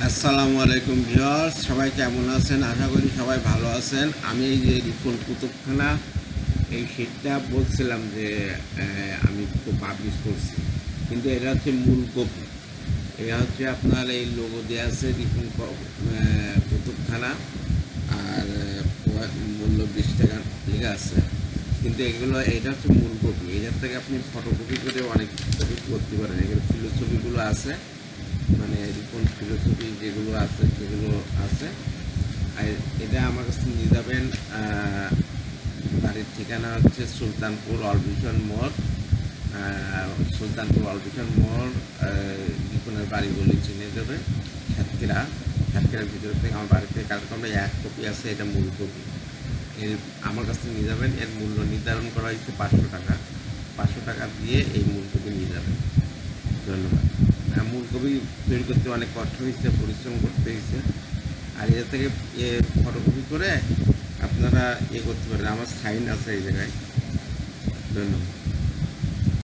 আসসালামু আলাইকুম ভিউয়ার্স, সবাই কেমন আছেন? আশা করি সবাই ভালো আছেন। আমি এই যে রিপন কুতুবখানা এই শীটটা বলছিলাম যে আমি তো পাবলিশ করছি, কিন্তু এটা হচ্ছে মূল কপি। এটা হচ্ছে আপনার এই লোগো দেওয়া আছে রিপন কুতুবখানা, আর মূল্য 20 টাকা লেখা আছে, কিন্তু এটা হচ্ছে মূল কপি। এটার থেকে আপনি ফটোকপি করে অনেক কপি করতে পারেন। এখানে ফিলোসফিগুলো আছে, মানে রিপন ফিলোসফি যেগুলো আছে সেগুলো আছে। আর এটা আমার কাছে নিয়ে যাবেন। বাড়ির ঠিকানা হচ্ছে সুলতানপুর অলভিশন মোড়। সুলতানপুর অলভিশন মোড়, রিপনের বাড়ি বলে চিনে যাবে। সাতক্ষীরার ভিতরে থেকে আমার বাড়ি থেকে কালেক্ট করলে 1 কপি আছে, এটা মূল কপি। এর আমার কাছ থেকে নিয়ে যাবেন। এর মূল্য নির্ধারণ করা হয়েছে 500 টাকা। 500 টাকা দিয়ে এই মূল কপি নিয়ে যাবেন। ধন্যবাদ। মূল কপি তৈরি করতে অনেক কষ্ট হয়েছে, পরিশ্রম করতে হয়েছে। আর এর থেকে ফটোকপি করে আপনারা করতে পারেন। আমার সাইন আছে এই জায়গায়। ধন্যবাদ।